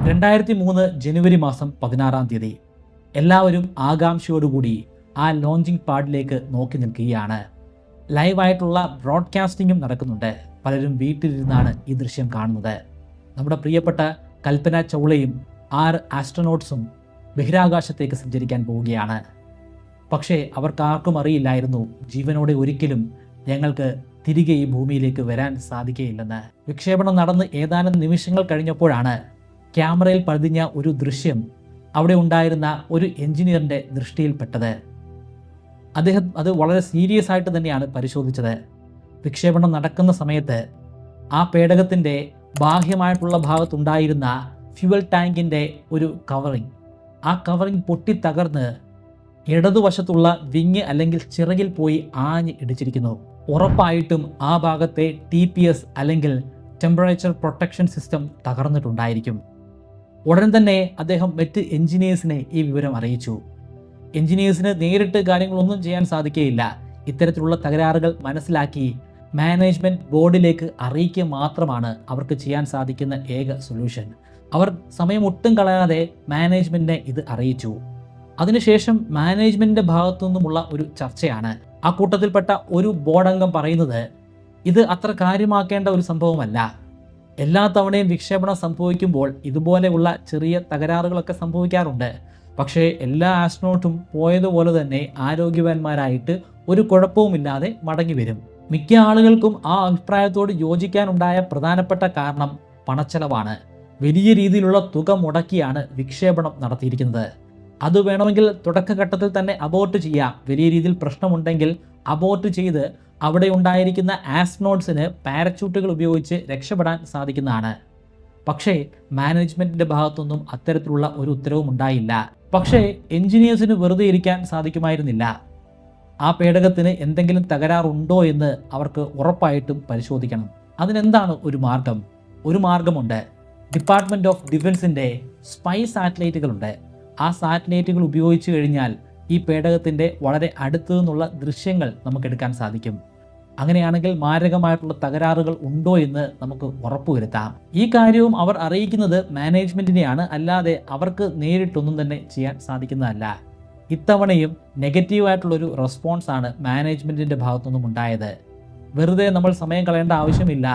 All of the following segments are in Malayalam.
2003 ജനുവരി മാസം 16-ാം തീയതി എല്ലാവരും ആകാംക്ഷയോടുകൂടി ആ ലോഞ്ചിങ് പാഡിലേക്ക് നോക്കി നിൽക്കുകയാണ്. ലൈവായിട്ടുള്ള ബ്രോഡ്കാസ്റ്റിങ്ങും നടക്കുന്നുണ്ട്. പലരും വീട്ടിലിരുന്നാണ് ഈ ദൃശ്യം കാണുന്നത്. നമ്മുടെ പ്രിയപ്പെട്ട കൽപ്പന ചൗളയും 6 ആസ്ട്രോനോട്ട്സും ബഹിരാകാശത്തേക്ക് സഞ്ചരിക്കാൻ പോവുകയാണ്. പക്ഷേ അവർക്കാർക്കും അറിയില്ലായിരുന്നു ജീവനോടെ ഒരിക്കലും ഞങ്ങൾക്ക് തിരികെ ഈ ഭൂമിയിലേക്ക് വരാൻ സാധിക്കുകയില്ലെന്ന്. വിക്ഷേപണം നടന്ന് ഏതാനും നിമിഷങ്ങൾ കഴിഞ്ഞപ്പോഴാണ് ക്യാമറയിൽ പതിഞ്ഞ ഒരു ദൃശ്യം അവിടെ ഉണ്ടായിരുന്ന ഒരു എഞ്ചിനീയറിൻ്റെ ദൃഷ്ടിയിൽപ്പെട്ടത്. അദ്ദേഹം അത് വളരെ സീരിയസ് ആയിട്ട് തന്നെയാണ് പരിശോധിച്ചത്. വിക്ഷേപണം നടക്കുന്ന സമയത്ത് ആ പേടകത്തിൻ്റെ ബാഹ്യമായിട്ടുള്ള ഭാഗത്തുണ്ടായിരുന്ന ഫ്യുവൽ ടാങ്കിൻ്റെ ഒരു കവറിങ്, ആ കവറിങ് പൊട്ടി തകർന്ന് ഇടതുവശത്തുള്ള വിങ് അല്ലെങ്കിൽ ചിറകിൽ പോയി ആഞ്ഞ് ഇടിച്ചിരിക്കുന്നു. ഉറപ്പായിട്ടും ആ ഭാഗത്തെ TPS അല്ലെങ്കിൽ ടെമ്പറേച്ചർ പ്രൊട്ടക്ഷൻ സിസ്റ്റം തകർന്നിട്ടുണ്ടായിരിക്കും. ഉടൻ തന്നെ അദ്ദേഹം മറ്റ് എഞ്ചിനീയേഴ്സിനെ ഈ വിവരം അറിയിച്ചു. എഞ്ചിനീയേഴ്സിന് നേരിട്ട് കാര്യങ്ങളൊന്നും ചെയ്യാൻ സാധിക്കുകയില്ല. ഇത്തരത്തിലുള്ള തകരാറുകൾ മനസ്സിലാക്കി മാനേജ്മെൻറ്റ് ബോർഡിലേക്ക് അറിയിക്കുക മാത്രമാണ് അവർക്ക് ചെയ്യാൻ സാധിക്കുന്ന ഏക സൊല്യൂഷൻ. അവർ സമയം ഒട്ടും കളയാതെ മാനേജ്മെൻറ്റിനെ ഇത് അറിയിച്ചു. അതിനുശേഷം മാനേജ്മെൻറ്റിൻ്റെ ഭാഗത്തു നിന്നുമുള്ള ഒരു ചർച്ചയാണ്. ആ കൂട്ടത്തിൽപ്പെട്ട ഒരു ബോർഡംഗം പറയുന്നത് ഇത് അത്ര കാര്യമാക്കേണ്ട ഒരു സംഭവമല്ല. എല്ലാ തവണയും വിക്ഷേപണം സംഭവിക്കുമ്പോൾ ഇതുപോലെയുള്ള ചെറിയ തകരാറുകളൊക്കെ സംഭവിക്കാറുണ്ട്. പക്ഷേ എല്ലാ ആസ്ട്രോനോട്ടും പോയതുപോലെ തന്നെ ആരോഗ്യവാന്മാരായിട്ട് ഒരു കുഴപ്പവുമില്ലാതെ മടങ്ങി വരും. മിക്ക ആളുകൾക്കും ആ അഭിപ്രായത്തോട് യോജിക്കാനുണ്ടായ പ്രധാനപ്പെട്ട കാരണം പണച്ചെലവാണ്. വലിയ രീതിയിലുള്ള തുക മുടക്കിയാണ് വിക്ഷേപണം നടത്തിയിരിക്കുന്നത്. അത് വേണമെങ്കിൽ തുടക്കഘട്ടത്തിൽ തന്നെ അബോർട്ട് ചെയ്യാം. വലിയ രീതിയിൽ പ്രശ്നമുണ്ടെങ്കിൽ അബോർട്ട് ചെയ്ത് അവിടെ ഉണ്ടായിരിക്കുന്ന ആസ്ട്രോനോട്ട്സിന് പാരച്യൂട്ടുകൾ ഉപയോഗിച്ച് രക്ഷപ്പെടാൻ സാധിക്കുന്നതാണ്. പക്ഷേ മാനേജ്മെൻറ്റിൻ്റെ ഭാഗത്തൊന്നും അത്തരത്തിലുള്ള ഒരു ഉത്തരവും ഉണ്ടായില്ല. പക്ഷേ എഞ്ചിനീയേഴ്സിന് വെറുതെ ഇരിക്കാൻ സാധിക്കുമായിരുന്നില്ല. ആ പേടകത്തിന് എന്തെങ്കിലും തകരാറുണ്ടോ എന്ന് അവർക്ക് ഉറപ്പായിട്ടും പരിശോധിക്കണം. അതിനെന്താണ് ഒരു മാർഗം? ഒരു മാർഗമുണ്ട്. ഡിപ്പാർട്ട്മെൻറ്റ് ഓഫ് ഡിഫൻസിൻ്റെ സ്പൈ സാറ്റലൈറ്റുകളുണ്ട്. ആ സാറ്റലൈറ്റുകൾ ഉപയോഗിച്ച് കഴിഞ്ഞാൽ ഈ പേടകത്തിൻ്റെ വളരെ അടുത്തു നിന്നുള്ള ദൃശ്യങ്ങൾ നമുക്കെടുക്കാൻ സാധിക്കും. അങ്ങനെയാണെങ്കിൽ മാരകമായിട്ടുള്ള തകരാറുകൾ ഉണ്ടോ എന്ന് നമുക്ക് ഉറപ്പുവരുത്താം. ഈ കാര്യവും അവർ അറിയിക്കുന്നത് മാനേജ്മെൻറ്റിനെയാണ്, അല്ലാതെ അവർക്ക് നേരിട്ടൊന്നും തന്നെ ചെയ്യാൻ സാധിക്കുന്നതല്ല. ഇത്തവണയും നെഗറ്റീവായിട്ടുള്ളൊരു റെസ്പോൺസാണ് മാനേജ്മെൻറ്റിൻ്റെ ഭാഗത്തുനിന്നും ഉണ്ടായത്. വെറുതെ നമ്മൾ സമയം കളയേണ്ട ആവശ്യമില്ല.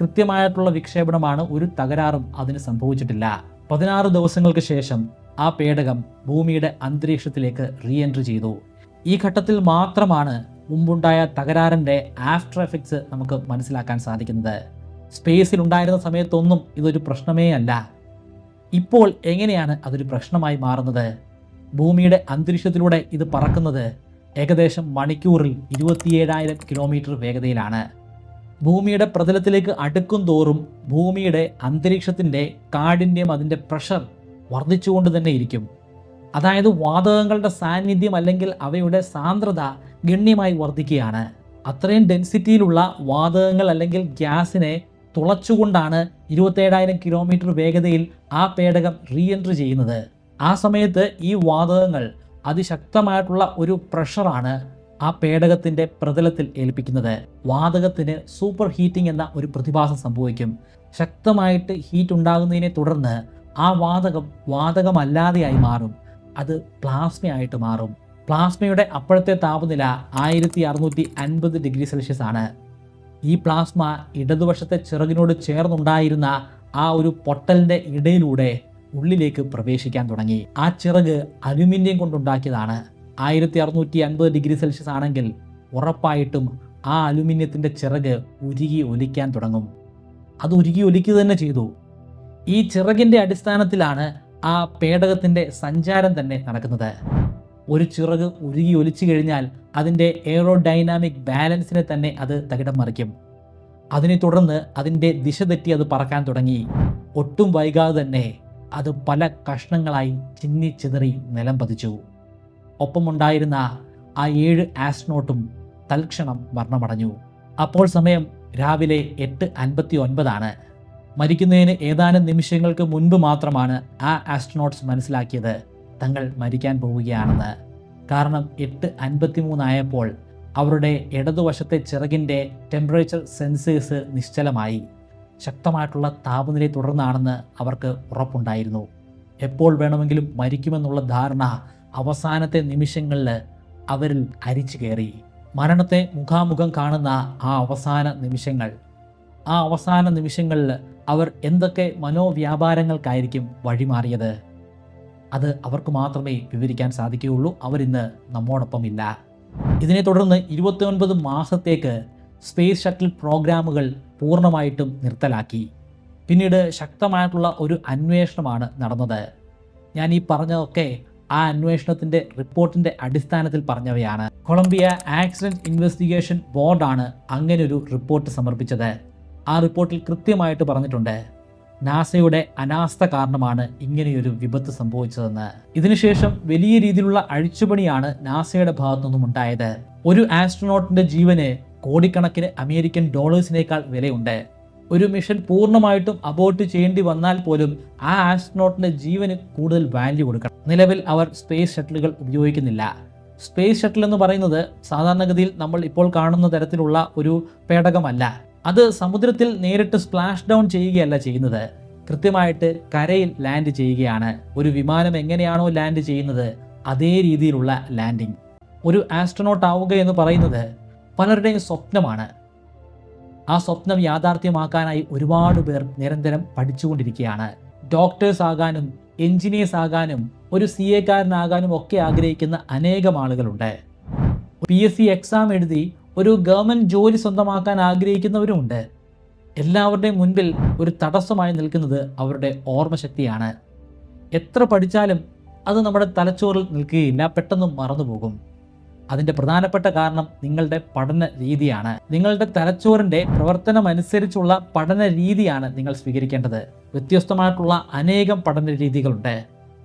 കൃത്യമായിട്ടുള്ള വിക്ഷേപണമാണ്, ഒരു തകരാറും അതിന് സംഭവിച്ചിട്ടില്ല. 16 ദിവസങ്ങൾക്ക് ശേഷം ആ പേടകം ഭൂമിയുടെ അന്തരീക്ഷത്തിലേക്ക് റീഎൻട്രി ചെയ്തു. ഈ ഘട്ടത്തിൽ മാത്രമാണ് മുമ്പുണ്ടായ തകരാറിൻ്റെ ആഫ്റ്റർ എഫക്ട്സ് നമുക്ക് മനസ്സിലാക്കാൻ സാധിക്കുന്നത്. സ്പേസിൽ ഉണ്ടായിരുന്ന സമയത്തൊന്നും ഇതൊരു പ്രശ്നമേ അല്ല. ഇപ്പോൾ എങ്ങനെയാണ് അതൊരു പ്രശ്നമായി മാറുന്നത്? ഭൂമിയുടെ അന്തരീക്ഷത്തിലൂടെ ഇത് പറക്കുന്നത് ഏകദേശം മണിക്കൂറിൽ 27,000 കിലോമീറ്റർ വേഗതയിലാണ്. ഭൂമിയുടെ പ്രതലത്തിലേക്ക് അടുക്കും തോറും ഭൂമിയുടെ അന്തരീക്ഷത്തിൻ്റെ കാഠിന്യം, അതിൻ്റെ പ്രഷർ വർദ്ധിച്ചുകൊണ്ട് തന്നെ ഇരിക്കും. അതായത് വാതകങ്ങളുടെ സാന്നിധ്യം അല്ലെങ്കിൽ അവയുടെ സാന്ദ്രത ഗണ്യമായി വർദ്ധിക്കുകയാണ്. അത്രയും ഡെൻസിറ്റിയിലുള്ള വാതകങ്ങൾ അല്ലെങ്കിൽ ഗ്യാസിനെ തുളച്ചുകൊണ്ടാണ് 27,000 കിലോമീറ്റർ വേഗതയിൽ ആ പേടകം റീഎൻട്രി ചെയ്യുന്നത്. ആ സമയത്ത് ഈ വാതകങ്ങൾ അതിശക്തമായിട്ടുള്ള ഒരു പ്രഷറാണ് ആ പേടകത്തിൻ്റെ പ്രതലത്തിൽ ഏൽപ്പിക്കുന്നത്. വാതകത്തിന് സൂപ്പർ ഹീറ്റിംഗ് എന്ന ഒരു പ്രതിഭാസം സംഭവിക്കും. ശക്തമായിട്ട് ഹീറ്റ് ഉണ്ടാകുന്നതിനെ തുടർന്ന് ആ വാതകം വാതകമല്ലാതെയായി മാറും. അത് പ്ലാസ്മയായിട്ട് മാറും. പ്ലാസ്മയുടെ അപ്പോഴത്തെ താപനില 1650 ഡിഗ്രി സെൽഷ്യസ് ആണ്. ഈ പ്ലാസ്മ ഇടതുവശത്തെ ചിറകിനോട് ചേർന്നുണ്ടായിരുന്ന ആ ഒരു പൊട്ടലിൻ്റെ ഇടയിലൂടെ ഉള്ളിലേക്ക് പ്രവേശിക്കാൻ തുടങ്ങി. ആ ചിറക് അലുമിനിയം കൊണ്ടുണ്ടാക്കിയതാണ്. 1650 ഡിഗ്രി സെൽഷ്യസ് ആണെങ്കിൽ ഉറപ്പായിട്ടും ആ അലുമിനിയത്തിൻ്റെ ചിറക് ഉരുകി ഒലിക്കാൻ തുടങ്ങും. അത് ഉരുകി ഒലിക്കുക തന്നെ ചെയ്തു. ഈ ചിറകിൻ്റെ അടിസ്ഥാനത്തിലാണ് ആ പേടകത്തിൻ്റെ സഞ്ചാരം തന്നെ നടക്കുന്നത്. ഒരു ചിറക് ഉരുകി ഒലിച്ചു കഴിഞ്ഞാൽ അതിൻ്റെ എയറോഡൈനാമിക് ബാലൻസിനെ തന്നെ അത് തകിടം മറിക്കും. അതിനെ തുടർന്ന് അതിൻ്റെ ദിശ തെറ്റി അത് പറക്കാൻ തുടങ്ങി. ഒട്ടും വൈകാതെ തന്നെ അത് പല കഷ്ണങ്ങളായി ചിന്നിച്ചിതറി നിലം പതിച്ചു. ഒപ്പമുണ്ടായിരുന്ന ആ 7 ആസ്ട്രോനോട്ടും തൽക്ഷണം മരണമടഞ്ഞു. അപ്പോൾ സമയം രാവിലെ 8:59 മരിക്കുന്നതിന് ഏതാനും നിമിഷങ്ങൾക്ക് മുൻപ് മാത്രമാണ് ആ ആസ്ട്രോനോട്ട്സ് മനസ്സിലാക്കിയത് തങ്ങൾ മരിക്കാൻ പോവുകയാണെന്ന്. കാരണം 8:53 ആയപ്പോൾ അവരുടെ ഇടതുവശത്തെ ചിറകിൻ്റെ ടെമ്പറേച്ചർ സെൻസേഴ്സ് നിശ്ചലമായി. ശക്തമായിട്ടുള്ള താപനിലയെ തുടർന്നാണെന്ന് അവർക്ക് ഉറപ്പുണ്ടായിരുന്നു. എപ്പോൾ വേണമെങ്കിലും മരിക്കുമെന്നുള്ള ധാരണ അവസാനത്തെ നിമിഷങ്ങളിൽ അവരിൽ അരിച്ചു കയറി. മരണത്തെ മുഖാമുഖം കാണുന്ന ആ അവസാന നിമിഷങ്ങളിൽ അവർ എന്തൊക്കെ മനോവ്യാപാരങ്ങൾക്കായിരിക്കും വഴിമാറിയത്? അത് അവർക്ക് മാത്രമേ വിവരിക്കാൻ സാധിക്കുകയുള്ളൂ. അവരിന്ന് നമ്മോടൊപ്പമില്ല. ഇതിനെ തുടർന്ന് 29 മാസത്തേക്ക് സ്പേസ് ഷട്ടിൽ പ്രോഗ്രാമുകൾ പൂർണ്ണമായിട്ടും നിർത്തലാക്കി. പിന്നീട് ശക്തമായിട്ടുള്ള ഒരു അന്വേഷണമാണ് നടന്നത്. ഞാൻ ഈ പറഞ്ഞതൊക്കെ ആ അന്വേഷണത്തിൻ്റെ റിപ്പോർട്ടിൻ്റെ അടിസ്ഥാനത്തിൽ പറഞ്ഞവയാണ്. കൊളംബിയ ആക്സിഡൻറ്റ് ഇൻവെസ്റ്റിഗേഷൻ ബോർഡാണ് അങ്ങനെ ഒരു റിപ്പോർട്ട് സമർപ്പിച്ചത്. ആ റിപ്പോർട്ടിൽ കൃത്യമായിട്ട് പറഞ്ഞിട്ടുണ്ട്, നാസയുടെ അനാസ്ഥ കാരണമാണ് ഇങ്ങനെയൊരു വിപത്ത് സംഭവിച്ചതെന്ന്. ഇതിനുശേഷം വലിയ രീതിയിലുള്ള അഴിച്ചുപണിയാണ് നാസയുടെ ഭാഗത്തു നിന്നും ഉണ്ടായത്. ഒരു ആസ്ട്രോനോട്ടിന്റെ ജീവന് കോടിക്കണക്കിന് അമേരിക്കൻ ഡോളേഴ്സിനേക്കാൾ വിലയുണ്ട്. ഒരു മിഷൻ പൂർണ്ണമായിട്ടും അബോർട്ട് ചെയ്യേണ്ടി വന്നാൽ പോലും ആ ആസ്ട്രോനോട്ടിന്റെ ജീവന് കൂടുതൽ വാല്യൂ കൊടുക്കണം. നിലവിൽ അവർ സ്പേസ് ഷട്ടിലുകൾ ഉപയോഗിക്കുന്നില്ല. സ്പേസ് ഷട്ടിൽ എന്ന് പറയുന്നത് സാധാരണഗതിയിൽ നമ്മൾ ഇപ്പോൾ കാണുന്ന തരത്തിലുള്ള ഒരു പേടകമല്ല. അത് സമുദ്രത്തിൽ നേരിട്ട് സ്പ്ലാഷ് ഡൗൺ ചെയ്യുകയല്ല ചെയ്യുന്നത്, കൃത്യമായിട്ട് കരയിൽ ലാൻഡ് ചെയ്യുകയാണ്. ഒരു വിമാനം എങ്ങനെയാണോ ലാൻഡ് ചെയ്യുന്നത് അതേ രീതിയിലുള്ള ലാൻഡിങ്. ഒരു ആസ്ട്രോനോട്ട് ആവുക എന്ന് പറയുന്നത് പലരുടെയും സ്വപ്നമാണ്. ആ സ്വപ്നം യാഥാർത്ഥ്യമാക്കാനായി ഒരുപാട് പേർ നിരന്തരം പഠിച്ചുകൊണ്ടിരിക്കുകയാണ്. ഡോക്ടേഴ്സ് ആകാനും എഞ്ചിനീയേഴ്സ് ആകാനും ഒരു CA കാരനാകാനും ഒക്കെ ആഗ്രഹിക്കുന്ന അനേകം ആളുകളുണ്ട്. PSC എക്സാം എഴുതി ഒരു ഗവൺമെൻറ് ജോലി സ്വന്തമാക്കാൻ ആഗ്രഹിക്കുന്നവരുമുണ്ട്. എല്ലാവരുടെയും മുൻപിൽ ഒരു തടസ്സമായി നിൽക്കുന്നത് അവരുടെ ഓർമ്മശക്തിയാണ്. എത്ര പഠിച്ചാലും അത് നമ്മുടെ തലച്ചോറിൽ നിൽക്കുകയില്ല, പെട്ടെന്ന് മറന്നുപോകും. അതിൻ്റെ പ്രധാനപ്പെട്ട കാരണം നിങ്ങളുടെ പഠന രീതിയാണ്. നിങ്ങളുടെ തലച്ചോറിൻ്റെ പ്രവർത്തനമനുസരിച്ചുള്ള പഠന രീതിയാണ് നിങ്ങൾ സ്വീകരിക്കേണ്ടത്. വ്യത്യസ്തമായിട്ടുള്ള അനേകം പഠന രീതികളുണ്ട്,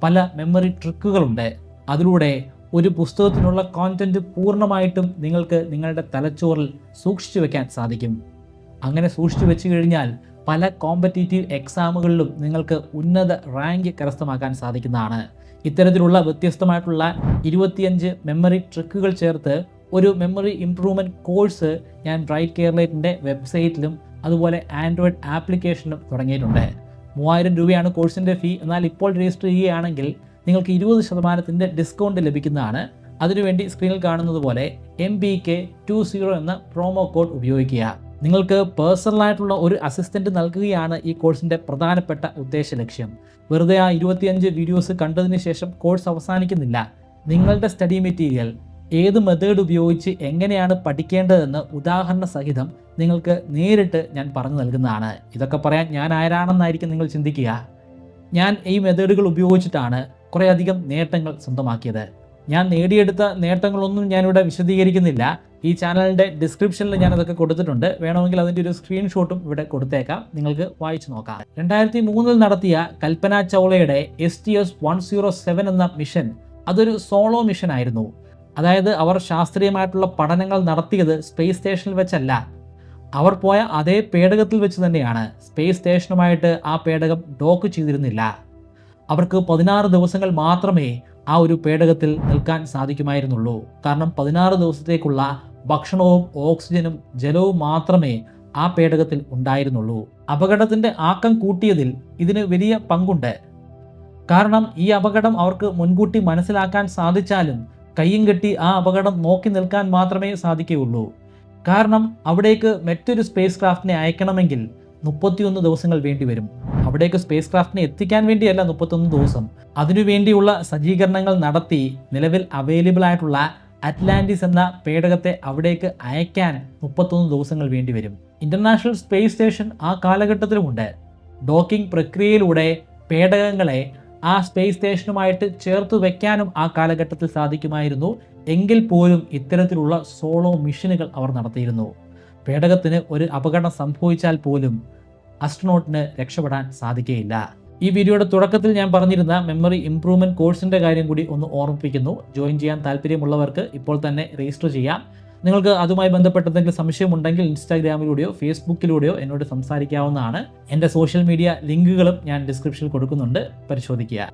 പല മെമ്മറി ട്രിക്കുകളുണ്ട്. അതിലൂടെ ഒരു പുസ്തകത്തിനുള്ള കോണ്ടന്റ് പൂർണ്ണമായിട്ടും നിങ്ങൾക്ക് നിങ്ങളുടെ തലച്ചോറിൽ സൂക്ഷിച്ചു വെക്കാൻ സാധിക്കും. അങ്ങനെ സൂക്ഷിച്ചു വെച്ച് കഴിഞ്ഞാൽ പല കോമ്പറ്റീറ്റീവ് എക്സാമുകളിലും നിങ്ങൾക്ക് ഉന്നത റാങ്ക് കരസ്ഥമാക്കാൻ സാധിക്കുന്നതാണ്. ഇത്തരത്തിലുള്ള വ്യത്യസ്തമായിട്ടുള്ള 25 മെമ്മറി ട്രിക്കുകൾ ചേർത്ത് ഒരു മെമ്മറി ഇംപ്രൂവ്മെൻറ്റ് കോഴ്സ് ഞാൻ ബ്രൈറ്റ് കേരളത്തിൻ്റെ വെബ്സൈറ്റിലും അതുപോലെ ആൻഡ്രോയിഡ് ആപ്ലിക്കേഷനിലും തുടങ്ങിയിട്ടുണ്ട്. 3000 രൂപയാണ് കോഴ്സിൻ്റെ ഫീ. എന്നാൽ ഇപ്പോൾ രജിസ്റ്റർ ചെയ്യുകയാണെങ്കിൽ നിങ്ങൾക്ക് 20% ഡിസ്കൗണ്ട് ലഭിക്കുന്നതാണ്. അതിനുവേണ്ടി സ്ക്രീനിൽ കാണുന്നത് പോലെ MBK20 എന്ന പ്രോമോ കോഡ് ഉപയോഗിക്കുക. നിങ്ങൾക്ക് പേഴ്സണലായിട്ടുള്ള ഒരു അസിസ്റ്റൻ്റ് നൽകുകയാണ് ഈ കോഴ്സിൻ്റെ പ്രധാനപ്പെട്ട ഉദ്ദേശ ലക്ഷ്യം. വെറുതെ ആ 25 വീഡിയോസ് കണ്ടതിന് ശേഷം കോഴ്സ് അവസാനിക്കുന്നില്ല. നിങ്ങളുടെ സ്റ്റഡി മെറ്റീരിയൽ ഏത് മെത്തേഡ് ഉപയോഗിച്ച് എങ്ങനെയാണ് പഠിക്കേണ്ടതെന്ന് ഉദാഹരണ സഹിതം നിങ്ങൾക്ക് നേരിട്ട് ഞാൻ പറഞ്ഞു നൽകുന്നതാണ്. ഇതൊക്കെ പറയാൻ ഞാൻ ആരാണെന്നായിരിക്കും നിങ്ങൾ ചിന്തിക്കുക. ഞാൻ ഈ മെത്തേഡുകൾ ഉപയോഗിച്ചിട്ടാണ് കുറേയധികം നേട്ടങ്ങൾ സ്വന്തമാക്കിയത്. ഞാൻ നേടിയെടുത്ത നേട്ടങ്ങളൊന്നും ഞാനിവിടെ വിശദീകരിക്കുന്നില്ല. ഈ ചാനലിൻ്റെ ഡിസ്ക്രിപ്ഷനിൽ ഞാനതൊക്കെ കൊടുത്തിട്ടുണ്ട്. വേണമെങ്കിൽ അതിൻ്റെ ഒരു സ്ക്രീൻഷോട്ടും ഇവിടെ കൊടുത്തേക്കാം, നിങ്ങൾക്ക് വായിച്ചു നോക്കാം. 2003 നടത്തിയ കൽപ്പന ചൗളയുടെ STS-107 എന്ന മിഷൻ അതൊരു സോളോ മിഷൻ ആയിരുന്നു. അതായത് അവർ ശാസ്ത്രീയമായിട്ടുള്ള പഠനങ്ങൾ നടത്തിയത് സ്പേസ് സ്റ്റേഷനിൽ വെച്ചല്ല, അവർ പോയ അതേ പേടകത്തിൽ വെച്ച് തന്നെയാണ്. സ്പേസ് സ്റ്റേഷനുമായിട്ട് ആ പേടകം ഡോക്ക് ചെയ്തിരുന്നില്ല. അവർക്ക് 16 ദിവസങ്ങൾ മാത്രമേ ആ ഒരു പേടകത്തിൽ നിൽക്കാൻ സാധിക്കുമായിരുന്നുള്ളൂ. കാരണം 16 ദിവസത്തേക്കുള്ള ഭക്ഷണവും ഓക്സിജനും ജലവും മാത്രമേ ആ പേടകത്തിൽ ഉണ്ടായിരുന്നുള്ളൂ. അപകടത്തിൻ്റെ ആക്കം കൂട്ടിയതിൽ ഇതിന് വലിയ പങ്കുണ്ട്. കാരണം ഈ അപകടം അവർക്ക് മുൻകൂട്ടി മനസ്സിലാക്കാൻ സാധിച്ചാലും കയ്യും കെട്ടി ആ അപകടം നോക്കി നിൽക്കാൻ മാത്രമേ സാധിക്കുകയുള്ളൂ. കാരണം അവിടേക്ക് മറ്റൊരു സ്പേസ് ക്രാഫ്റ്റിനെ അയക്കണമെങ്കിൽ 31 ദിവസങ്ങൾ വേണ്ടി വരും. അവിടേക്ക് സ്പേസ് ക്രാഫ്റ്റിനെ എത്തിക്കാൻ വേണ്ടിയല്ല 31 ദിവസം, അതിനുവേണ്ടിയുള്ള സജ്ജീകരണങ്ങൾ നടത്തി നിലവിൽ അവൈലബിൾ ആയിട്ടുള്ള അറ്റ്ലാന്റിസ് എന്ന പേടകത്തെ അവിടേക്ക് അയക്കാൻ 31 ദിവസങ്ങൾ വേണ്ടി വരും. ഇന്റർനാഷണൽ സ്പേസ് സ്റ്റേഷൻ ആ കാലഘട്ടത്തിലുമുണ്ട്. ഡോക്കിംഗ് പ്രക്രിയയിലൂടെ പേടകങ്ങളെ ആ സ്പേസ് സ്റ്റേഷനുമായിട്ട് ചേർത്ത് വെക്കാനും ആ കാലഘട്ടത്തിൽ സാധിക്കുമായിരുന്നു. എങ്കിൽ പോലും ഇത്തരത്തിലുള്ള സോളോ മിഷനുകൾ അവർ നടത്തിയിരുന്നു. പേടകത്തിന് ഒരു അപകടം സംഭവിച്ചാൽ പോലും അസ്ട്രോനോട്ടിന് രക്ഷപ്പെടാൻ സാധിക്കുകയില്ല. ഈ വീഡിയോയുടെ തുടക്കത്തിൽ ഞാൻ പറഞ്ഞിരുന്ന മെമ്മറി ഇംപ്രൂവ്മെൻറ്റ് കോഴ്സിൻ്റെ കാര്യം കൂടി ഒന്ന് ഓർമ്മിപ്പിക്കുന്നു. ജോയിൻ ചെയ്യാൻ താല്പര്യമുള്ളവർക്ക് ഇപ്പോൾ തന്നെ രജിസ്റ്റർ ചെയ്യാം. നിങ്ങൾക്ക് അതുമായി ബന്ധപ്പെട്ട എന്തെങ്കിലും സംശയമുണ്ടെങ്കിൽ ഇൻസ്റ്റാഗ്രാമിലൂടെയോ ഫേസ്ബുക്കിലൂടെയോ എന്നോട് സംസാരിക്കാവുന്നതാണ്. എൻ്റെ സോഷ്യൽ മീഡിയ ലിങ്കുകളും ഞാൻ ഡിസ്ക്രിപ്ഷനിൽ കൊടുക്കുന്നുണ്ട്, പരിശോധിക്കുക.